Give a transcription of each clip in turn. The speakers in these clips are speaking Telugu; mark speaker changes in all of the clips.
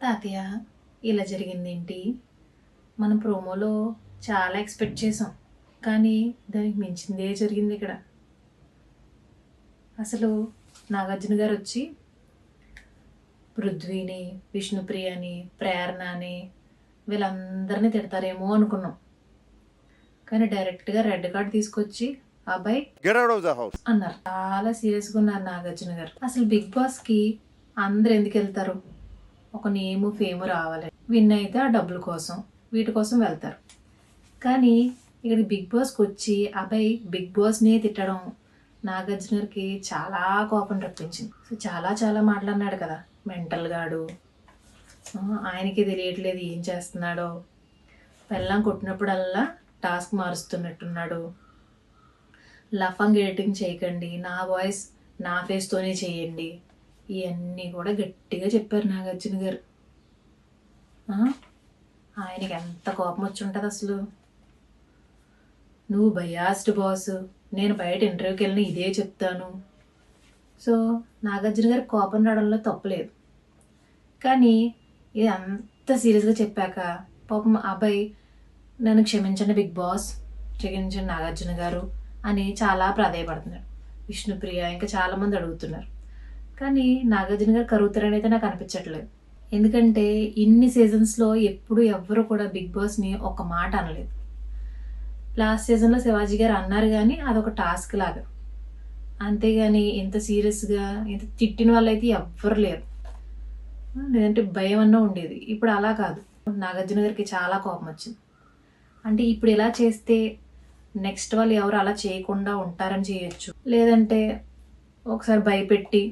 Speaker 1: తాతయ్య ఇలా జరిగిందేంటి? మనం ప్రోమోలో చాలా ఎక్స్పెక్ట్ చేసాం, కానీ దానికి మించిందే జరిగింది ఇక్కడ. అసలు నాగార్జున గారు వచ్చి పృథ్వీని, విష్ణుప్రియని, ప్రేరణ అని వీళ్ళందరినీ తిడతారేమో అనుకున్నాం. కానీ డైరెక్ట్గా రెడ్ కార్డ్ తీసుకొచ్చి అబ్బాయి
Speaker 2: Get out of the house.
Speaker 1: అన్నారు. చాలా సీరియస్గా ఉన్నారు నాగార్జున గారు. అసలు బిగ్ బాస్కి అందరు ఎందుకు వెళ్తారు? ఒక నేము ఫేము రావాలి, విన్ అయితే ఆ డబ్బుల కోసం వీటి కోసం వెళ్తారు. కానీ ఇక్కడ బిగ్ బాస్కి వచ్చి అబ్బాయి బిగ్ బాస్ని తిట్టడం నాగార్జున గారికి చాలా కోపం రప్పించింది. సో చాలా చాలా మాట్లాడినాడు కదా, మెంటల్ గాడు, ఆయనకి తెలియట్లేదు ఏం చేస్తున్నాడో, పెళ్ళం కొట్టినప్పుడల్లా టాస్క్ మారుస్తున్నట్టున్నాడు, లఫంగ్ ఎడిటింగ్ చేయకండి, నా వాయిస్ నా ఫేస్తోనే చేయండి, ఇవన్నీ కూడా గట్టిగా చెప్పారు నాగార్జున గారు. ఆయనకి ఎంత కోపం వచ్చి ఉంటుంది అసలు. నువ్వు బయాస్డ్ బాస్, నేను బయట ఇంటర్వ్యూకి వెళ్ళిన ఇదే చెప్తాను. సో నాగార్జున గారికి కోపం రావడంలో తప్పులేదు. కానీ ఇది అంత సీరియస్గా చెప్పాక పాపం అబ్బాయి నన్ను క్షమించండి బిగ్ బాస్, క్షమించండి నాగార్జున గారు అని చాలా ప్రాధాయపడుతున్నాడు. విష్ణుప్రియ ఇంకా చాలామంది అడుగుతున్నారు. కానీ నాగార్జున గారు కరుగుతారని అయితే నాకు అనిపించట్లేదు. ఎందుకంటే ఇన్ని సీజన్స్లో ఎప్పుడు ఎవ్వరు కూడా బిగ్ బాస్ని ఒక మాట అనలేదు. లాస్ట్ సీజన్లో శివాజీ గారు అన్నారు, కానీ అదొక టాస్క్ లాగా, అంతేగాని ఇంత సీరియస్గా ఇంత తిట్టిన వాళ్ళు అయితే ఎవ్వరు లేరు. లేదంటే భయం అన్నా ఉండేది. ఇప్పుడు అలా కాదు. నాగార్జున గారికి చాలా కోపం వచ్చింది. అంటే ఇప్పుడు ఇలా చేస్తే నెక్స్ట్ వాళ్ళు ఎవరు అలా చేయకుండా ఉంటారని చేయొచ్చు, లేదంటే ఒకసారి భయపెట్టి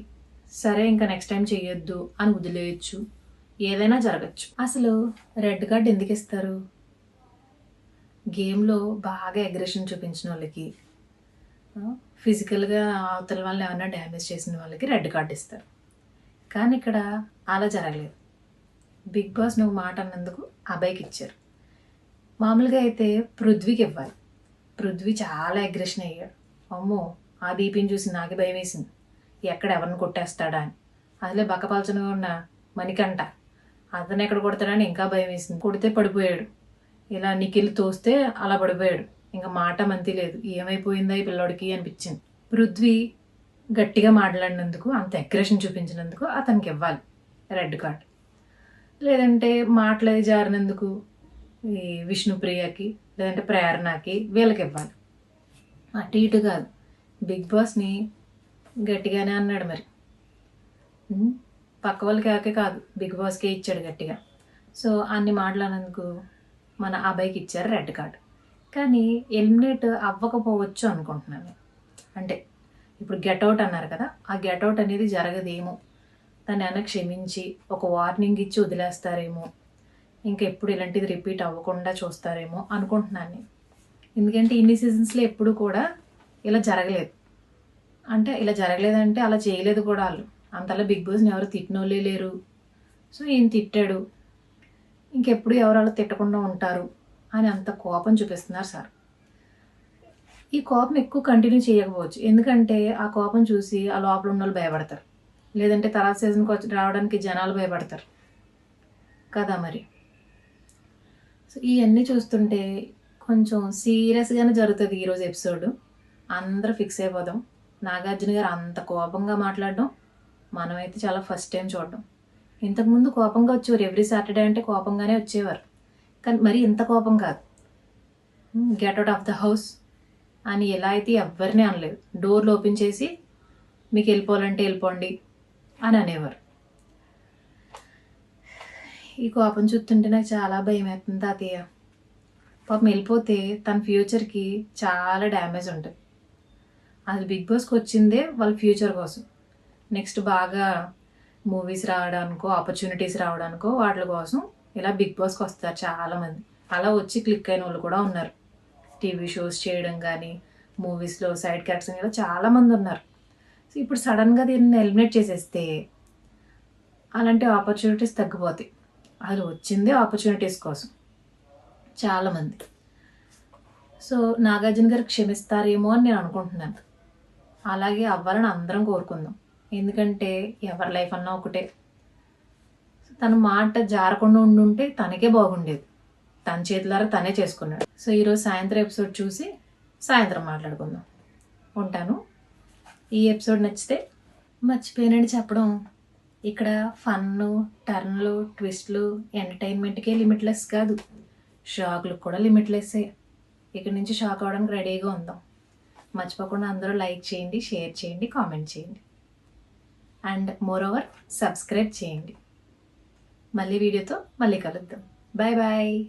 Speaker 1: సరే ఇంకా నెక్స్ట్ టైం చేయొద్దు అని వదిలేయచ్చు, ఏదైనా జరగచ్చు. అసలు రెడ్ కార్డ్ ఎందుకు ఇస్తారు? గేమ్లో బాగా అగ్రెషన్ చూపించిన వాళ్ళకి, ఫిజికల్గా అవతల వాళ్ళని ఏమైనా డ్యామేజ్ చేసిన వాళ్ళకి రెడ్ కార్డ్ ఇస్తారు. కానీ ఇక్కడ అలా జరగలేదు. బిగ్ బాస్ నువ్వు మాట అన్నందుకు అబ్బాయికి ఇచ్చారు. మామూలుగా అయితే పృథ్వీకి ఇవ్వాలి. పృథ్వీ చాలా అగ్రెషన్ అయ్యాడు. అమ్మో, ఆ దీపిని చూసి నాకు భయం వేసింది, ఎక్కడ ఎవరిని కొట్టేస్తాడా అని. అదిలే బక్కపలచనగా ఉన్న మణికంఠ, అతను ఎక్కడ కొడతాడని ఇంకా భయం వేసింది. కొడితే పడిపోయాడు, ఇలా నిఖిల్ తోస్తే అలా పడిపోయాడు. ఇంకా మాట మంతి లేదు, ఏమైపోయిందా ఈ పిల్లోడికి అనిపించింది. పృథ్వీ గట్టిగా మాట్లాడినందుకు, అంత అగ్రెషన్ చూపించినందుకు అతనికి ఇవ్వాలి రెడ్ కార్డ్. లేదంటే మాట్లాడి జారినందుకు ఈ విష్ణుప్రియకి లేదంటే ప్రేరణకి వీళ్ళకి ఇవ్వాలి. అటు ఇటు కాదు. బిగ్ బాస్ని గట్టిగానే అన్నాడు. మరి పక్క వాళ్ళకి కాదు, బిగ్ బాస్కే ఇచ్చాడు గట్టిగా. సో అన్ని మాట్లాడినందుకు మన అబ్బాయికి ఇచ్చారు రెడ్ కార్డ్. కానీ ఎలిమినేట్ అవ్వకపోవచ్చు అనుకుంటున్నాను. అంటే ఇప్పుడు గెట్అవుట్ అన్నారు కదా, ఆ గెట్అవుట్ అనేది జరగదేమో, దాన్ని ఏమైనా క్షమించి ఒక వార్నింగ్ ఇచ్చి వదిలేస్తారేమో, ఇంకా ఎప్పుడు ఇలాంటిది రిపీట్ అవ్వకుండా చూస్తారేమో అనుకుంటున్నాను నేను. ఎందుకంటే ఇన్ని సీజన్స్లో ఎప్పుడు కూడా ఇలా జరగలేదు. అంటే ఇలా జరగలేదంటే అలా చేయలేదు కూడా వాళ్ళు. అంతలా బిగ్ బాస్ని ఎవరు తిట్టినోళ్ళే లేరు. సో ఈయన తిట్టాడు, ఇంకెప్పుడు ఎవరు అలా తిట్టకుండా ఉంటారు అని అంత కోపం చూపిస్తున్నారు సార్. ఈ కోపం ఎక్కువ కంటిన్యూ చేయకపోవచ్చు, ఎందుకంటే ఆ కోపం చూసి ఆ లోపల ఉన్న వాళ్ళు భయపడతారు, లేదంటే తర్వాత సీజన్కి వచ్చి రావడానికి జనాలు భయపడతారు కదా. మరి సో ఇవన్నీ చూస్తుంటే కొంచెం సీరియస్గానే జరుగుతుంది ఈరోజు ఎపిసోడ్. అందరూ ఫిక్స్ అయిపోదాం. నాగార్జున గారు అంత కోపంగా మాట్లాడడం మనమైతే చాలా ఫస్ట్ టైం చూడడం. ఇంతకుముందు కోపంగా వచ్చేవారు, ఎవ్రీ సాటర్డే అంటే కోపంగానే వచ్చేవారు, కానీ మరి ఇంత కోపం కాదు. Get out of the house అని ఎలా అయితే ఎవరిని అనలేదు. డోర్లు ఓపెన్ చేసి మీకు వెళ్ళిపోవాలంటే వెళ్ళిపోండి అని అనేవారు. ఈ కోపం చూస్తుంటే నాకు చాలా భయం అవుతుంది తాతయ్య. పాపం వెళ్ళిపోతే తన ఫ్యూచర్కి చాలా డ్యామేజ్ ఉంటుంది. అది బిగ్ బాస్కి వచ్చిందే వాళ్ళ ఫ్యూచర్ కోసం, నెక్స్ట్ బాగా మూవీస్ రావడానికో ఆపర్చునిటీస్ రావడానికో వాటి కోసం ఇలా బిగ్ బాస్కి వస్తారు చాలామంది. అలా వచ్చి క్లిక్ అయిన వాళ్ళు కూడా ఉన్నారు. టీవీ షోస్ చేయడం కానీ మూవీస్లో సైడ్ క్యారెక్టర్స్ ఇలా చాలామంది ఉన్నారు. సో ఇప్పుడు సడన్గా దీన్ని ఎలిమినేట్ చేసేస్తే అలాంటి ఆపర్చునిటీస్ తగ్గిపోతాయి. అది వచ్చిందే ఆపర్చునిటీస్ కోసం చాలామంది. సో నాగార్జున గారు క్షమిస్తారేమో అని నేను అనుకుంటున్నాను. అలాగే అవ్వాలని అందరం కోరుకుందాం, ఎందుకంటే ఎవరి లైఫ్ అన్నా ఒకటే. సో తన మాట జారకుండా ఉండుంటే తనకే బాగుండేది. తన చేతులారా తనే చేసుకున్నాడు. సో ఈరోజు సాయంత్రం ఎపిసోడ్ చూసి సాయంత్రం మాట్లాడుకుందాం. ఉంటాను. ఈ ఎపిసోడ్ నచ్చితే మర్చిపోయానని చెప్పడం, ఇక్కడ ఫన్ను, టర్న్లు, ట్విస్ట్లు, ఎంటర్టైన్మెంట్కే లిమిట్లెస్ కాదు, షాక్లకు కూడా లిమిట్లెస్సే. ఇక్కడి నుంచి షాక్ అవ్వడానికి రెడీగా ఉందాం. మర్చిపోకుండా అందరూ లైక్ చేయండి, షేర్ చేయండి, కామెంట్ చేయండి. అండ్ మోర్ ఓవర్ సబ్స్క్రైబ్ చేయండి. మళ్ళీ వీడియోతో మళ్ళీ కలుద్దాం. Bye bye.